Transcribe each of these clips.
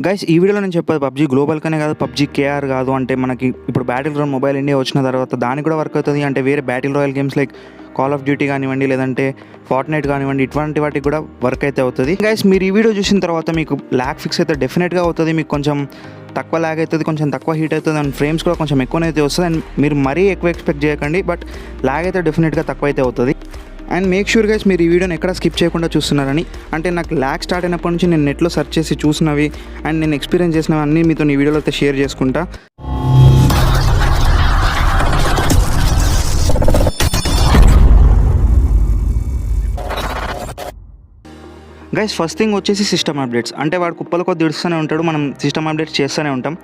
Guys ఈ వీడియోలో నేను చెప్పేది పబ్జీ గ్లోబల్ కనే కాదు, పబ్జీ కేఆర్ కాదు. అంటే మనకి ఇప్పుడు బ్యాటిల్ గ్రౌండ్ మొబైల్ ఇండియా వచ్చిన తర్వాత దానికి కూడా వర్క్ అవుతుంది. అంటే వేరే battle royal games like call of duty కానివ్వండి, లేదంటే ఫార్ట్నైట్ కానివ్వండి, ఇటువంటి వాటికి కూడా వర్క్ అయితే అవుతుంది. గైస్ మీరు ఈ వీడియో చూసిన తర్వాత మీకు ల్యాగ్ ఫిక్స్ అయితే డెఫినెట్గా అవుతుంది. మీకు కొంచెం తక్కువ ల్యాగ్ అవుతుంది, కొంచెం తక్కువ హీట్ అవుతుంది, అండ్ ఫ్రేమ్స్ కూడా కొంచెం ఎక్కువనైతే వస్తుంది. అండ్ మీరు మరీ ఎక్కువ ఎక్స్పెక్ట్ చేయకండి, బట్ ల్యాగ్ అయితే డెఫినెట్గా తక్కువ అయితే అవుతుంది. అండ్ మేక్ షూర్ గైస్ మీరు ఈ వీడియోని ఎక్కడ స్కిప్ చేయకుండా చూస్తున్నారని. అంటే నాకు ల్యాగ్ స్టార్ట్ అయినప్పటి నుంచి నేను నెట్లో సెర్చ్ చేసి చూసినవి అండ్ నేను ఎక్స్పీరియన్స్ చేసినవి అన్నీ మీతో ఈ వీడియోలో అయితే షేర్ చేసుకుంటా. గైస్ ఫస్ట్ థింగ్ వచ్చేసి సిస్టమ్ అప్డేట్స్. అంటే వాడు కుప్పల కొద్ది ఇడుస్తూనే ఉంటాడు, మనం సిస్టమ్ అప్డేట్స్ చేస్తూనే ఉంటాం.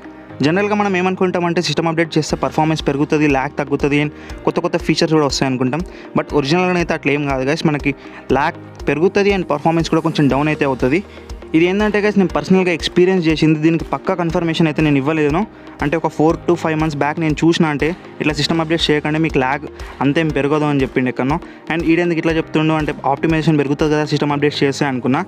జనరల్గా మనం ఏమనుకుంటామంటే సిస్టమ్ అప్డేట్ చేస్తే పర్ఫార్మెన్స్ పెరుగుతుంది, ల్యాగ్ తగ్గుతుంది, అండ్ కొత్త ఫీచర్స్ కూడా వస్తాయి అనుకుంటాం. బట్ ఒరిజినల్గా అయితే అట్లా ఏం కాదు గైస్. మనకి ల్యాగ్ పెరుగుతుంది అండ్ పర్ఫార్మెన్స్ కూడా కొంచెం డౌన్ అయితే అవుతుంది. ఇది ఏంటంటే గైస్ నేను పర్సనల్గా ఎక్స్పీరియన్స్ చేసింది, దీనికి పక్కా కన్ఫర్మేషన్ అయితే నేను ఇవ్వలేను. అంటే ఒక 4 to 5 months బ్యాక్ నేను చూసిన, అంటే ఇట్లా సిస్టమ్ అప్డేట్ చేయకండి మీకు ల్యాగ్ అంతేం పెరగదు అని చెప్పిండు ఎక్కడో. అండ్ ఈడెందుకు ఇట్లా చెప్తుండు అంటే ఆప్టిమైజేషన్ పెరుగుతుంది కదా సిస్టమ్ అప్డేట్ చేస్తే అనుకున్నా.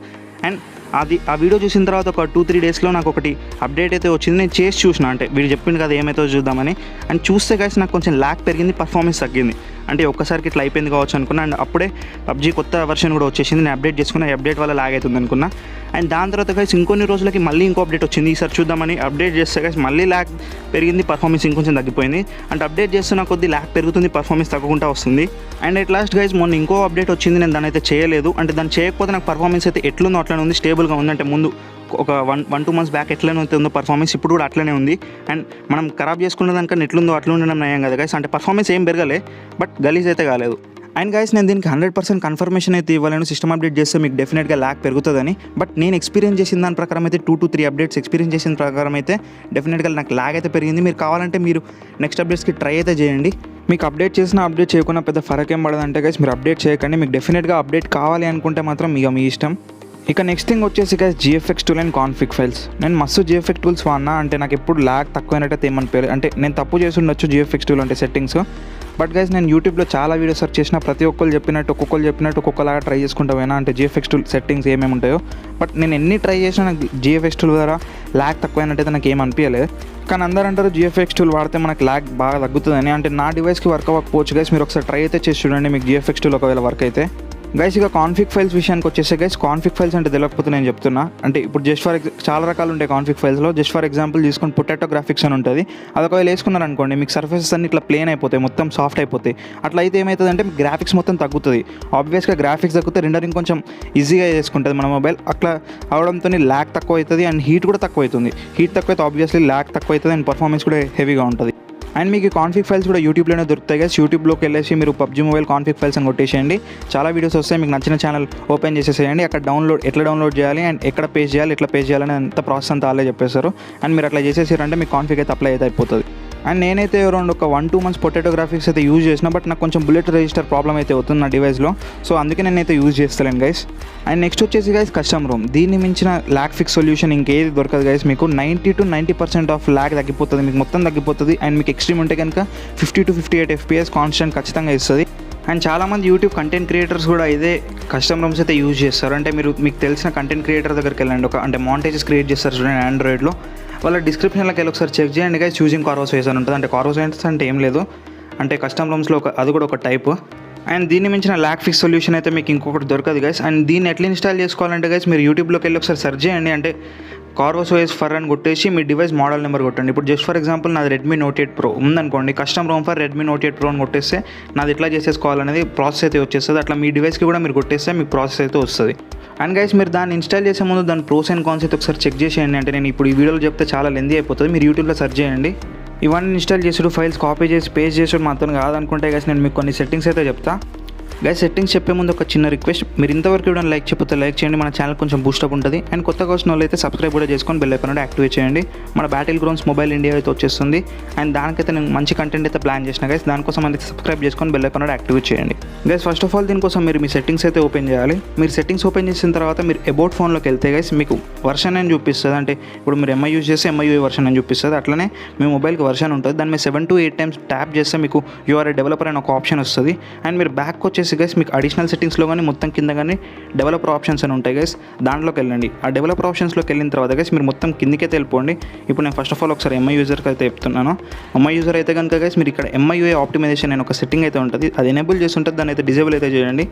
అండ్ ఆ వీడియో చూసిన తర్వాత ఒక 2-3 daysలో నాకు ఒకటి అప్డేట్ అయితే వచ్చింది. నేను చేసి చూసిన, అంటే వీడు చెప్పింది కదా ఏమైతే చూద్దామని. అండ్ చూస్తే గైస్ నాకు కొంచెం ల్యాగ్ పెరిగింది, పర్ఫార్మెన్స్ తగ్గింది. అంటే ఒక్కసారికి ఇట్లా అయిపోయింది కావచ్చు అనుకున్నా. అండ్ అప్పుడే పబ్జీ కొత్త వర్షన్ కూడా వచ్చేసింది, నేను అప్డేట్ చేసుకున్నా. ఈ అప్డేట్ వల్ల ల్యాగ్ అవుతుంది అనుకున్నా. అండ్ దాని తర్వాత గైస్ ఇంకొన్ని రోజులకి మళ్ళీ ఇంకో అప్డేట్ వచ్చింది. ఈసారి చూద్దామని అప్డేట్ చేస్తే గైస్ మళ్ళీ ల్యాగ్ పెరిగింది, పర్ఫార్మెన్స్ ఇంకొంచెం తగ్గిపోయింది. అంటే అప్డేట్ చేస్తున్న కొద్ది ల్యాగ్ పెరుగుతుంది, పర్ఫార్మెన్స్ తగ్గకుండా వస్తుంది. అండ్ ఎట్ లాస్ట్ గైస్ మొన్న ఇంకో అప్డేట్ వచ్చింది, నేను దాన్ని అయితే చేయలేదు. అంటే దాన్ని చేయకపోతే నాకు పర్ఫార్మెన్స్ అయితే ఎట్లుందో అట్లనే ఉంది, స్టేబుల్గా ఉంది. అంటే ముందు ఒక 1-2 months బ్యాక్ ఎట్లనే ఉందో పర్ఫార్మెన్స్ ఇప్పుడు కూడా అట్లనే ఉంది. అండ్ మనం ఖరాబ్ చేసుకున్న దానికన్నా ఎట్లుందో అట్లా ఉండడం నయం కదా గైస్. అంటే పర్ఫార్మెన్స్ ఏం పెరగలే, బట్ గలీజ్ అయితే కాలేదు. అండ్ గైస్ నేను దీనికి 100% కన్ఫర్మేషన్ అయితే ఇవ్వలేను, సిస్టమ్ అప్డేట్ చేస్తే మీకు డెఫినెట్గా ల్యాగ్ పెరుగుతుందని. బట్ నేను ఎక్స్పీరియన్స్ చేసిన దాని ప్రకారం అయితే 2 to 3 అప్డేట్స్ ఎక్స్పీరియన్స్ చేసిన ప్రకారం అయితే డెఫినెట్గా నాకు ల్యాగ్ అయితే పెరిగింది. మీరు కావాలంటే మీరు నెక్స్ట్ అప్డేట్స్కి ట్రై అయితే చేయండి. మీకు అప్డేట్ చేసిన అప్డేట్ చేయకుండా పెద్ద ఫరక్ ఏం పడదంటే గైస్ మీరు అప్డేట్ చేయకండి. మీకు డెఫినెట్గా అప్డేట్ కావాలి అనుకుంటే మాత్రం మీ ఇష్టం. ఇక నెక్స్ట్ థింగ్ వచ్చేసి guys GFX tool and config files. నేను మస్తు జిఎఫ్ఎక్స్ టూల్స్ వాడినా, అంటే నాకు ఎప్పుడు ల్యాగ్ తక్కువైనట్టయితే ఏమనిపోయారు. అంటే నేను తప్పు చేసి ఉండొచ్చు జిఎఫ్ఎక్స్ టూల్ అంటే సెట్టింగ్స్. బట్ గైస్ నేను యూట్యూబ్లో చాలా వీడియోస్ సెర్చ్ చేసిన, ప్రతి ఒక్కరు చెప్పినట్టు ఒక్కొక్కలాగా ట్రై చేసుకుంటా పోయినా, అంటే జిఎఫ్ఎక్స్ టూల్ సెట్టింగ్స్ ఏమేమి ఉంటాయో. బట్ నేను ఎన్ని ట్రై చేసినా నాకు జిఎఫ్ఎక్స్ టూల్ ద్వారా ల్యాగ్ తక్కువైనట్టయితే నాకు ఏమనిపించలేదు. కానీ అందరూ అంటారు జిఎఫ్ఎక్స్ టూల్ వాడితే మనకు ల్యాగ్ బాగా తగ్గుతుందని. అంటే నా డివైస్కి వర్క్ అవ్వకపోవచ్చు గైస్, మీరు ఒకసారి ట్రై అయితే చేసి చూడండి మీకు జిఎఫ్ఎక్స్ టూల్ ఒకవేళ వర్క్ అయితే. గైస్ ఇక కాన్ఫిగ్ ఫైల్స్ విషయానికి వచ్చేసి గైస్, కాన్ఫిగ్ ఫైల్స్ అంటే తెలియకపోతే నేను చెప్తున్నా. అంటే ఇప్పుడు చాలా రకాలు ఉంటాయి కాన్ఫిగ్ ఫైల్స్లో. జస్ట్ ఫర్ ఎగ్జాంపుల్ తీసుకొని పొటాటో గ్రాఫిక్స్ అని ఉంటుంది. అది ఒకవేళ వేసుకున్నారు అనుకోండి, మీకు సర్ఫేసెస్ అన్ని ఇట్లా ప్లేన్ అయిపోతాయి, మొత్తం సాఫ్ట్ అయిపోతాయి. అట్లా అయితే ఏమవుతుందంటే మీకు గ్రాఫిక్స్ మొత్తం తగ్గుతుంది. ఆబ్వియస్గా గ్రాఫిక్స్ తగ్గితే రెండరింగ్ కొంచెం ఈజీగా చేసుకుంటుంది మన మొబైల్. అట్లా అవడంతో ల్యాగ్ తక్కువ అవుతుంది అండ్ హీట్ కూడా తక్కువ అవుతుంది. హీట్ తక్కువ అయితే ఆబ్వియస్లీ ల్యాగ్ తక్కువ అవుతుంది అండ్ పర్ఫార్మెన్స్ కూడా హెవీగా ఉంటుంది. అండ్ మీకు కాన్ఫిగ్ ఫైల్స్ కూడా యూట్యూబ్లోనే దొరుకుతాయి గైస్. యూట్యూబ్లోకి వెళ్ళేసి మీరు పబ్జీ మొబైల్ కాన్ఫిగ్ ఫైల్స్ అని కొట్టేసేయండి, చాలా వీడియోస్ వస్తాయి. మీకు నచ్చిన ఛానల్ ఓపెన్ చేసేసేయండి, అక్కడ ఎట్లా డౌన్లోడ్ చేయాలి అండ్ ఎక్కడ పేస్ట్ చేయాలి, ఎట్లా పేస్ట్ చేయాలని అంత ప్రాసెస్ అంతా వాళ్ళే చెప్పేస్తారు. అండ్ మీరు అట్లా చేసేసారంటే మీకు కాన్ఫిగ్ అయితే అప్లై అయితే అయిపోతుంది. అండ్ నేనైతే అరౌండ్ ఒక 1-2 months పొటాటో గ్రాఫిక్స్ అయితే యూజ్ చేసిన, బట్ నాకు కొంచెం బుల్లెట్ రిజిస్టర్ ప్రాబ్లం అయితే అవుతుంది నా డివైస్లో. సో అందుకే నేనైతే యూజ్ చేస్తలేను గైస్. అండ్ నెక్స్ట్ వచ్చేసి గైస్ కస్టమ్ రోమ్. దీన్ని మించిన ల్యాగ్ ఫిక్స్ సొల్యూషన్ ఇంకేది దొరకదు గైస్. మీకు 90 to 90% ఆఫ్ ల్యాగ్ తగ్గిపోతుంది, మీకు మొత్తం తగ్గిపోతుంది. అండ్ మీకు ఎక్స్ట్రీమ్ ఉంటే కనుక 50 to 58 FPS కాన్స్టెంట్ ఖచ్చితంగా ఇస్తుంది. అండ్ చాలామంది యూట్యూబ్ కంటెంట్ క్రియేటర్స్ కూడా ఇదే కస్టమ్ రూమ్స్ అయితే యూజ్ చేస్తారు. అంటే మీకు తెలిసిన కంటెంట్ క్రియేటర్ దగ్గరికి వెళ్ళండి, అంటే మాంటేజెస్ క్రియేట్ చేస్తారు చూడండి ఆండ్రాయిడ్లో. వాళ్ళ డిస్క్రిప్షన్లోకి వెళ్ళి ఒకసారి చెక్ చేయండి గైస్, చూసింగ్ కార్వోస్ అని ఉంటుంది. అంటే కార్వోస్ అంటే ఏం లేదు, అంటే కస్టమ్ రూమ్స్లో అది కూడా ఒక టైప్. అండ్ దీన్ని మించిన ల్యాగ్ ఫిక్స్ సొల్యూషన్ అయితే మీకు ఇంకొకటి దొరకదు గైస్. అండ్ దీన్ని ఎట్లా ఇన్స్టాల్ చేసుకోవాలంటే గైస్ మీరు యూట్యూబ్లోకి వెళ్ళి ఒకసారి సెర్చ్ చేయండి, అంటే కార్వోస్ ఫర్ అని కొట్టేసి మీ డివైస్ మోడల్ నెంబర్ కొట్టండి. ఇప్పుడు జస్ట్ ఫర్ ఎగ్జాంపుల్ నాది Redmi Note 8 Pro ఉందనుకోండి, custom Rome for Redmi Note 8 Pro అని కొట్టేస్తే నాది ఎట్లా చేసేసుకోవాలనేది ప్రాసెస్ అయితే వచ్చేస్తుంది. అట్లా మీ డివైస్కి కూడా మీరు కొట్టేస్తే మీకు ప్రాసెస్ అయితే వస్తుంది. అండ్ గైస్ మీరు దాన్ని ఇన్స్టాల్ చేసే ముందు దాని ప్రోస్ అండ్ కాన్స్ అయితే ఒకసారి చెక్ చేసేయండి. అంటే నేను ఇప్పుడు ఈ వీడియోలో చెప్తే చాలా లెందీ అయిపోతుంది, మీరు యూట్యూబ్లో సెర్చ్ చేయండి. ఇవన్నీ ఇన్స్టాల్ చేసుడు, ఫైల్స్ కాపీ చేసి పేస్ట్ చేసుడు మాత్రం కాదనుకుంటే గైస్ నేను మీకు కొన్ని సెట్టింగ్స్ అయితే చెప్తా. గైస్ సెట్టింగ్స్ చెప్పే ముందు ఒక చిన్న రిక్వెస్ట్, మీరు ఇంతవరకు కూడా లైక్ చెప్పితే లైక్ చేయండి, మన ఛానల్ కొంచెం బూస్టప్ ఉంటుంది. అండ్ కొత్తగా వచ్చిన వాళ్ళు అయితే సబ్స్క్రైబ్ కూడా చేసుకొని బెల్ ఐకాన్ యాక్టివేట్ చేయండి. మన బ్యాటిల్ గ్రౌండ్స్ మొబైల్ ఇండియా అయితే వచ్చేస్తుంది. అండ్ దానికైతే నేను మంచి కంటెంట్ అయితే ప్లాన్ చేసిన గైస్, దానికోసం అయితే సబ్స్క్రైబ్ చేసుకొని బెల్ ఐకాన్ యాక్టివేట్ చేయండి. గైస్ ఫస్ట్ ఆఫ్ ఆల్ దీనికోసం మీరు మీ సెట్టింగ్స్ అయితే ఓపెన్ చేయాలి. మీరు సెట్టింగ్స్ ఓపెన్ చేసిన తర్వాత మీరు అబౌట్ ఫోన్లోకి వెళ్తే గైస్ మీకు వర్షన్ అని చూపిస్తుంది. అంటే ఇప్పుడు మీరు ఎంఐ యూజ్ చేస్తే ఎంఐ వర్షన్ అని చూపిస్తుంది. అట్లనే మీ మొబైల్కి వర్షన్ ఉంటుంది. దాన్ని మీరు 7 to 8 times ట్యాప్ చేస్తే మీకు యూఆర్ డెవలపర్ అని ఒక ఆప్షన్ వస్తుంది. అండ్ మీరు బ్యాక్ వచ్చేసి గైస్ మీకు అడిషనల్ సెట్టింగ్స్లో కానీ మొత్తం కింద కానీ డెవలపర్ ఆప్షన్స్ అని ఉంటాయి గైస్. దాంట్లోకి వెళ్ళండి. ఆ డెవలపర్ ఆప్షన్స్లోకి వెళ్ళిన తర్వాత గైస్ మీరు మొత్తం కిందికైతే వెళ్ళిపోండి. ఇప్పుడు నేను ఫస్ట్ ఆఫ్ ఆల్ ఒకసారి ఎంఐ యూజర్కి అయితే చెప్తున్నాను. ఎంఐ యూజర్ అయితే కనుక గైస్ మీరు ఇక్కడ MIUI ఆప్టిమైజేషన్ అనే ఒక సెట్టింగ్ అయితే ఉంటుంది, అది ఎనేబుల్ చేసి ఉంటుంది. దాన్ని అయితే డిజేబుల్ అయితే చేయండి.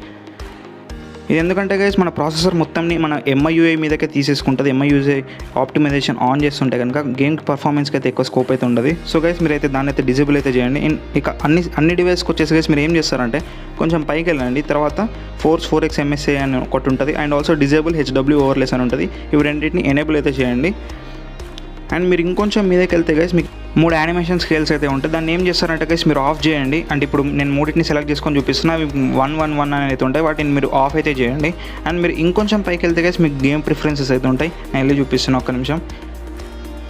ఇది ఎందుకంటే గైస్ మన ప్రాసెసర్ మొత్తంని మన MIUI మీదకే తీసేసుకుంటుంది. MIUI ఆప్టిమైజేషన్ ఆన్ చేస్తుంటే కనుక గేమ్ పర్ఫార్మెన్స్కి అయితే ఎక్కువ స్కోప్ అయితే ఉండదు. సో గైస్ మీరు అయితే దాన్ని అయితే డిజేబుల్ అయితే చేయండి. ఇక అన్ని డివైస్కి వచ్చేసి గైస్ మీరు ఏం చేస్తారంటే కొంచెం పైకి వెళ్ళండి. తర్వాత ఫోర్స్ 4x MSA అని ఒకటి ఉంటుంది, and also disable HW overlays అని ఉంటుంది. ఇవి రెండింటిని ఎనేబుల్ అయితే చేయండి. అండ్ మీరు ఇంకొంచెం మీదకి వెళ్తే గైస్ మీకు 3 యానిమేషన్ స్కేల్స్ అయితే ఉంటాయి. దాన్ని ఏం చేస్తారంటే గైస్ మీరు ఆఫ్ చేయండి. అంటే ఇప్పుడు నేను 3ని సెలెక్ట్ చేసుకొని చూపిస్తున్నా, అవి 111 అని అయితే ఉంటాయి. వాటిని మీరు ఆఫ్ అయితే చేయండి. అండ్ మీరు ఇంకొంచెం పైకి వెళ్తే గైస్ మీకు గేమ్ ప్రిఫరెన్సెస్ అయితే ఉంటాయి. నేను వెళ్ళి చూపిస్తున్నా ఒక్క నిమిషం.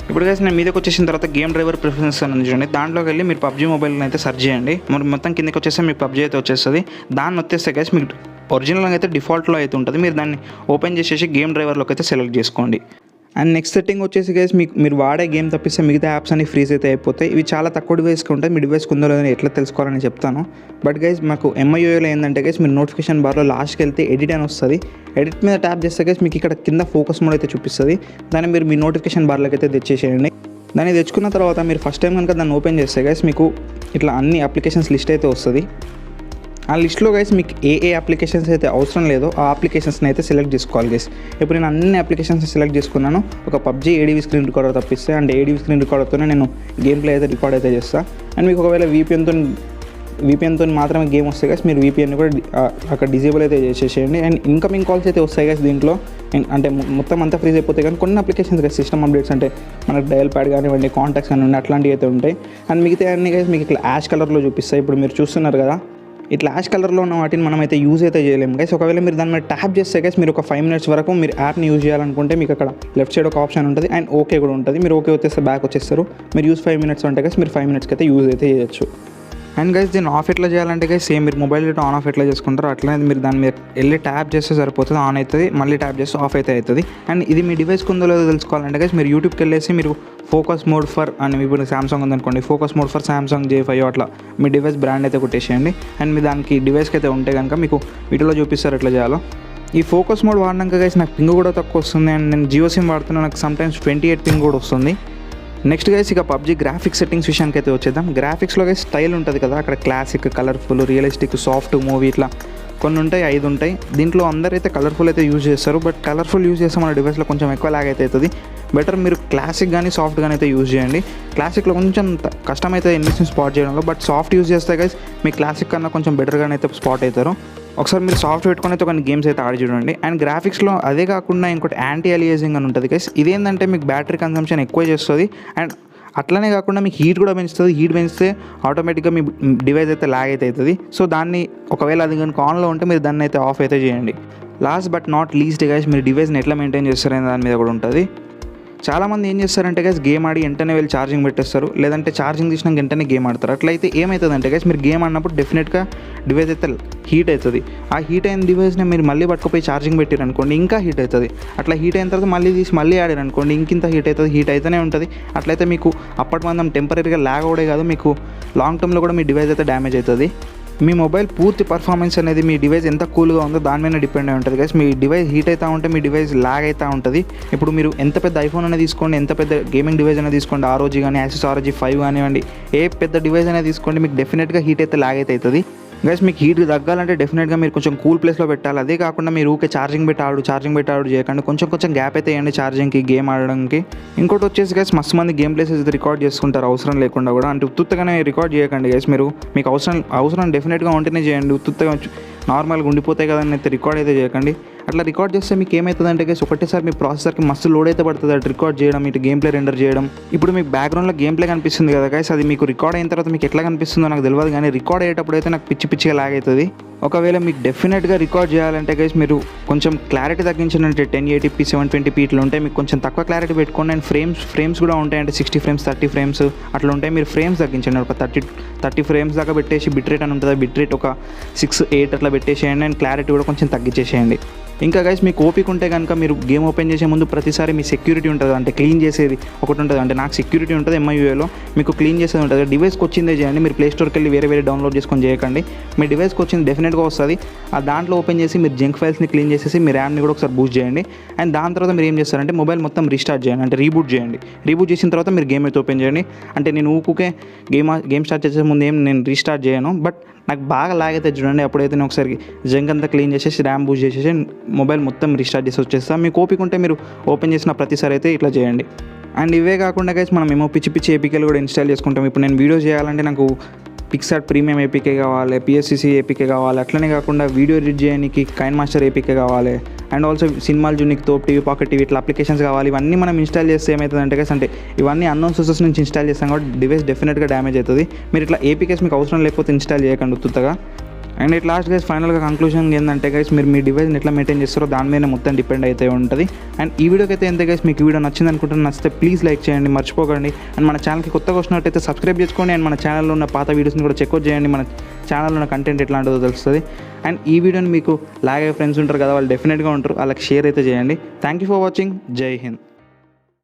ఇప్పుడు గైస్ నేను మీదకి వచ్చేసిన తర్వాత గేమ్ డ్రైవర్ ప్రిఫరెన్సెస్ అని చూడండి. దాంట్లోకి వెళ్ళి మీరు PUBG మొబైల్ని అయితే సెర్చ్ చేయండి. మరి మొత్తం కిందకి వచ్చేస్తే మీకు PUBG అయితే వచ్చేస్తుంది. దాన్ని వచ్చేస్తే గైస్ మీకు ఒరిజినల్గా అయితే డిఫాల్ట్లో అయితే ఉంటుంది. మీరు దాన్ని ఓపెన్ చేసేసి గేమ్ డ్రైవర్లోకి అయితే సెలెక్ట్ చేసుకోండి. అండ్ నెక్స్ట్ సెట్టింగ్ వచ్చేసి గైస్ మీరు వాడే గేమ్ తప్పిస్తే మిగతా యాప్స్ అన్ని ఫ్రీజ్ అయితే అయిపోతాయి. ఇవి చాలా తక్కువ డివైస్కి ఉంటాయి. మీ డివైస్కి ఉందో లేదని ఎట్లా తెలుసుకోవాలని చెప్తాను. బట్ గైస్ మాకు MIUIలో ఏంటంటే గైస్ మీరు నోటిఫికేషన్ బార్లో లాస్ట్కి వెళ్తే ఎడిట్ అని వస్తుంది. ఎడిట్ మీద ట్యాప్ చేస్తే గైస్ మీకు ఇక్కడ కింద ఫోకస్ మోడ్ అయితే చూపిస్తుంది. దాన్ని మీరు మీ నోటిఫికేషన్ బార్లోకి అయితే తెచ్చేసేయండి. దాన్ని తెచ్చుకున్న తర్వాత మీరు ఫస్ట్ టైం కనుక దాన్ని ఓపెన్ చేస్తే గైస్ మీకు ఇట్లా అన్ని అప్లికేషన్స్ లిస్ట్ అయితే వస్తుంది. ఆ లిస్ట్లో గైస్ మీకు ఏ అప్లికేషన్స్ అయితే అవసరం లేదో ఆ అప్లికేషన్స్ని అయితే సెలెక్ట్ చేసుకోవాలి గైస్. ఇప్పుడు నేను అన్ని అప్లికేషన్స్ సెలెక్ట్ చేసుకున్నాను. ఒక PUBG ADV స్క్రీన్ రికార్డర్ తప్పిస్తే, అండ్ ADV స్క్రీన్ రికార్డర్తోనే నేను గేమ్ ప్లే అయితే రికార్డ్ అయితే చేస్తాను. అండ్ మీకు ఒకవేళ VPNతో మాత్రమే గేమ్ వస్తాయి గైస్, మీరు VPN కూడా అక్కడ డిజేబుల్ అయితే చేసేసేయండి. అండ్ ఇన్కమింగ్ కాల్స్ అయితే వస్తాయి గైస్ దీంట్లో. అంటే మొత్తం అంతా ఫ్రీజ్ అయిపోతాయి. కానీ కొన్ని అప్లికేషన్స్ గైస్ సిస్టమ్ అప్డేట్స్ అంటే మనకు డయల్ ప్యాడ్ కానివ్వండి, కాంటాక్ట్స్ కానివ్వండి, అట్లాంటివి అయితే ఉంటాయి. అండ్ మిగతా అన్ని గైస్ మీకు ఇట్లా యాష్ కలర్లో చూపిస్తాయి. ఇప్పుడు మీరు చూస్తున్నారు కదా, ఇట్లా యాష్ కలర్లో ఉన్న వాటిని మనం అయితే యూజ్ అయితే చేయలేము గైస్. ఒకవేళ మీరు దాని మీద ట్యాప్ చేస్తే గైస్ మీరు ఒక 5 minutes వరకు మీరు యాప్ని యూజ్ చేయాలనుకుంటే మీకు అక్కడ లెఫ్ట్ సైడ్ ఒక ఆప్షన్ ఉంటుంది, అండ్ ఓకే కూడా ఉంటుంది. మీరు ఓకే వచ్చేస్తే బ్యాక్ వచ్చేస్తారు. మీరు యూజ్ 5 minutes అంటే గైస్ మీరు 5 minutesకి అయితే యూజ్ అయితే చేయొచ్చు. అండ్ గైస్ దీన్ని ఆఫ్ ఎట్లా చేయాలంటే గైస్ సేమ్ మీరు మొబైల్ డేటా ఆన్ ఆఫ్ ఎట్లా చేసుకుంటారో అట్లనే మీరు దాన్ని మీరు వెళ్ళి ట్యాప్ చేస్తే సరిపోతుంది, ఆన్ అవుతుంది. మళ్ళీ ట్యాప్ చేస్తే ఆఫ్ అయితే అవుతుంది. అండ్ ఇది మీ డివైస్కి ఉందో లేదో తెలుసుకోవాలంటే గైస్ మీరు యూట్యూబ్కి వెళ్ళేసి మీరు ఫోకస్ మోడ్ ఫర్ అని ఇప్పుడు సామ్సంగ్ ఉందనుకోండి, focus mode for Samsung J5 అట్లా మీ డివైస్ బ్రాండ్ అయితే కొట్టేసేయండి. అండ్ మీ దానికి డివైస్కి అయితే ఉంటే కనుక మీకు వీటిలో చూపిస్తారు ఎట్లా చేయాలో. ఈ ఫోకస్ మోడ్ వాడినాక గైస్ నాకు పింగ్ కూడా తక్కువ వస్తుంది. అండ్ నేను జియో సిమ్ వాడుతున్నా, నాకు సమ్టైమ్స్ 28 పింగ్ కూడా వస్తుంది. నెక్స్ట్ గైస్ ఇక PUBG గ్రాఫిక్స్ సెట్టింగ్స్ విషయానికి అయితే వచ్చేద్దాం. గ్రాఫిక్స్లో గైస్ స్టైల్ ఉంటుంది కదా, అక్కడ classic, colourful, realistic, soft, movie ఇట్లా కొన్ని ఉంటాయి, 5 ఉంటాయి. దీంట్లో అందరైతే కలర్ఫుల్ అయితే యూజ్ చేస్తారు. బట్ కలర్ఫుల్ యూజ్ చేస్తే మన డివైస్లో కొంచెం ఎక్కువ లాగ్ అయితే అవుతుంది. బెటర్ మీరు క్లాసిక్ కానీ సాఫ్ట్ కానీ అయితే యూజ్ చేయండి. క్లాసిక్లో కొంచెం కష్టమైతే ఎన్నిస్ని స్పాట్ చేయడంలో, బట్ సాఫ్ట్ యూజ్ చేస్తే గైస్ మీ క్లాసిక్ కన్నా కొంచెం బెటర్గానే అయితే స్పాట్ అవుతారు. ఒకసారి మీరు సాఫ్ట్ పెట్టుకొని అయితే కొన్ని గేమ్స్ అయితే ఆడి చూడండి. అండ్ గ్రాఫిక్స్లో అదే కాకుండా ఇంకోటి యాంటీ అలియాసింగ్ అని ఉంటుంది గైస్. ఇదేంటంటే మీకు బ్యాటరీ కన్సంప్షన్ ఎక్కువ చేస్తుంది. అండ్ అట్లనే కాకుండా మీకు హీట్ కూడా పెంచుతుంది. హీట్ పెంచితే ఆటోమేటిక్గా మీ డివైస్ అయితే లాగ్ అయితే అవుతుంది. సో దాన్ని ఒకవేళ అది కనుక ఆన్లో ఉంటే మీరు దాన్ని అయితే ఆఫ్ అయితే చేయండి. Last but not least guys మీరు డివైస్ని ఎట్లా మెయింటైన్ చేస్తారనే దాని మీద కూడా ఉంటుంది. చాలామంది ఏం చేస్తారంటే గైస్ గేమ్ ఆడి వెంటనే వెళ్ళి ఛార్జింగ్ పెట్టేస్తారు, లేదంటే ఛార్జింగ్ తీసినాక వెంటనే గేమ్ ఆడతారు. అట్లయితే ఏమవుతుందంటే గైస్ మీరు గేమ్ ఆడినప్పుడు డెఫినెట్గా డివైస్ అయితే హీట్ అవుతుంది. ఆ హీట్ అయిన డివైస్ని మీరు మళ్ళీ పట్టుకుపోయి ఛార్జింగ్ పెట్టారనుకోండి ఇంకా హీట్ అవుతుంది. అట్లా హీట్ అయిన తర్వాత మళ్ళీ తీసి మళ్ళీ ఆడారనుకోండి ఇంకింత హీట్ అవుతుంది. హీట్ అయితేనే ఉంటుంది. అట్లయితే మీకు అప్పటి మందం టెంపరీగా ల్యాగ్ అవడే కాదు, మీకు లాంగ్ టర్మ్లో కూడా మీ డివైస్ అయితే డ్యామేజ్ అవుతుంది. మీ మొబైల్ పూర్తి పర్ఫార్మెన్స్ అనేది మీ డివైస్ ఎంత కూల్గా ఉందో దాని మీద డిపెండ్ అయి ఉంటుంది గైస్. మీ డివైస్ హీట్ అవుతూ ఉంటే మీ డివైస్ లాగ్ అవుతూ ఉంటుంది. ఇప్పుడు మీరు ఎంత పెద్ద ఐఫోన్ అనేది తీసుకోండి, ఎంత పెద్ద గేమింగ్ డివైస్ అనేది తీసుకోండి, ROG కానీ Asus ROG 5 కానివ్వండి, ఏ పెద్ద డివైస్ అనేది తీసుకోండి, మీకు డెఫినెట్గా హీట్ అయితే లాగ్ అయితే అవుతుంది గైస్. మీకు హీట్ తగ్గాలంటే డెఫినెట్గా మీరు కొంచెం కూల్ ప్లేస్లో పెట్టాలి. అదే కాకుండా మీరు ఊకే ఛార్జింగ్ పెట్టి ఆడు చేయకండి. కొంచెం గ్యాప్ అయితే వేయండి ఛార్జింగ్కి, గేమ్ ఆడడానికి. ఇంకోటి వచ్చేసి గైస్ మస్తు మంది గేమ్ ప్లేసెస్ అయితే రికార్డ్ చేసుకుంటారు అవసరం లేకుండా కూడా. అంటే ఉత్తుత్తగానే రికార్డ్ చేయకండి గైస్. మీకు అవసరం డెఫినెట్గా ఉంటేనే చేయండి. ఉత్తుత్తగా నార్మల్గా ఉండిపోతాయి కదా అని అయితే రికార్డ్ అయితే చేయకండి. అట్లా రికార్డ్ చేస్తే మీకు ఏమవుతుందంటే గైస్ ఒకటేసారి మీ ప్రాసెసర్కి మస్తు లోడ్ అయితే పడుతుంది అటు రికార్డ్ చేయడం, ఇటు గేమ్ ప్లే రెండర్ చేయడం. ఇప్పుడు మీకు బ్యాక్గ్రౌండ్లో గేమ్ ప్లే కనిపిస్తుంది కదా గైస్, అది మీకు రికార్డ్ అయిన తర్వాత మీకు ఎట్లా కనిపిస్తుందో నాకు తెలియదు, కానీ రికార్డ్ అయ్యేటప్పుడు అయితే నాకు పిచ్చిగా లాగ్ అవుతుంది. ఒకవేళ మీకు డెఫినెట్గా రికార్డ్ చేయాలంటే గైస్ మీరు కొంచెం క్లారిటీ తగ్గించాలంటే 1080p 720p ఇట్లా ఉంటాయి. మీకు కొంచెం తక్కువ క్లారిటీ పెట్టుకోండి. అండ్ ఫ్రేమ్స్ కూడా ఉంటాయి, అంటే 60 frames 30 frames అట్లా ఉంటాయి. మీరు ఫ్రేమ్స్ తగ్గించండి, ఒక 30 frames దాకా పెట్టేసి బిట్ రేట్ అని ఉంటుంది, బిట్ రేట్ ఒక 6-8 అట్లా పెట్టేసేయండి. అండ్ క్లారిటీ కూడా కొంచెం తగ్గించేసేయండి. ఇంకా గైస్ మీకు ఓపిక ఉంటే కనుక మీరు గేమ్ ఓపెన్ చేసే ముందు ప్రతిసారి మీ సెక్యూరిటీ ఉంటుంది, అంటే క్లీన్ చేసేది ఒకటి ఉంటుంది. అంటే నాకు సెక్యూరిటీ ఉంటుంది MIUIలో, మీకు క్లీన్ చేసేది ఉంటుంది. డివైస్కి వచ్చిందే చేయండి, మీరు ప్లే స్టోర్కి వెళ్ళి వేరే డౌన్లోడ్ చేసుకొని చేయకండి. మీ డివైస్కి వచ్చింది డెఫినెట్గా వస్తుంది. ఆ దాంట్లో ఓపెన్ చేసి మీరు జంక్ ఫైల్స్ని క్లీన్ చేసేసి మీ ర్యామ్ని కూడా ఒకసారి బూస్ట్ చేయండి. అండ్ దాని తర్వాత మీరు ఏం చేస్తారంటే మొబైల్ మొత్తం రీస్టార్ట్ చేయండి, అంటే రీబూట్ చేయండి. రీబూట్ చేసిన తర్వాత మీరు గేమ్ అయితే ఓపెన్ చేయండి. అంటే నేను ఊకుకే గేమ్ స్టార్ట్ చేసే ముందు నేను రీస్టార్ట్ చేయను, బట్ నాకు బాగా లాగ్ అయితే చూడండి, అప్పుడైతే నేను ఒకసారి జంక్ అంతా క్లీన్ చేసేసి ర్యామ్ బూస్ట్ చేసేసి మొబైల్ మొత్తం రీస్టార్ట్ చేసి వచ్చేస్తాను. మీకు ఓపిక ఉంటే మీరు ఓపెన్ చేసిన ప్రతిసారి అయితే ఇట్లా చేయండి. అండ్ ఇవే కాకుండా గైస్ మనం ఏమో పిచ్చి ఏపీకేలు కూడా ఇన్స్టాల్ చేసుకుంటాం. ఇప్పుడు నేను వీడియో చేయాలంటే నాకు పిక్సార్ట్ ప్రీమియం ఏపీకే కావాలి, PSCC ఏపీకే కావాలి. అట్లనే కాకుండా వీడియో ఎడిట్ చేయడానికి కైన్ మాస్టర్ ఏపీకే కావాలి. అండ్ ఆల్సో సినిమాలు జూనికి తోప్ టీవీ, పాకెట్ టీవీ ఇట్లా అప్లికేషన్స్ కావాలి. ఇవన్నీ మనం ఇన్స్టాల్ చేస్తే ఏమవుతుందంటే గైస్, అంటే ఇవన్నీ అన్నోన్ సోర్సెస్ నుంచి ఇన్స్టాల్ చేస్తాం కాబట్టి డివైస్ డెఫినెట్గా డ్యామేజ్ అవుతుంది. మీరు ఇట్లా ఏపీకేస్ మీకు అవసరం లేకపోతే ఇన్స్టాల్ చేయకండి ఉత్తుగా. అండ్ ఇట్ లాస్ట్ గైస్ ఫైనల్గా కంక్లూజన్ ఏంటంటే గైస్, మీరు మీ డివైస్ని ఎట్లా మెయింటైన్ చేస్తారో దాని మీద మొత్తం డిపెండ్ అయితే ఉంటుంది. అండ్ ఈ వీడియోకి అయితే ఎంత గైస్, మీకు వీడియో నచ్చింది అనుకుంటున్నాను. నచ్చితే ప్లీజ్ లైక్ చేయండి, మర్చిపోకండి. అండ్ మన ఛానల్కి కొత్తగా వచ్చినట్టయితే సబ్స్క్రైబ్ చేసుకోండి. అండ్ మన ఛానల్లో ఉన్న పాత వీడియోస్ని కూడా చెక్అవుట్ చేయండి, మన ఛానల్లో ఉన్న కంటెంట్ ఎట్లాంటిదో తెలుస్తుంది. అండ్ ఈ వీడియోని మీకు లాగే ఫ్రెండ్స్ ఉంటారు కదా, వాళ్ళు డెఫినెట్గా ఉంటారు, వాళ్ళకి షేర్ అయితే చేయండి. Thank you for watching. జై హింద్.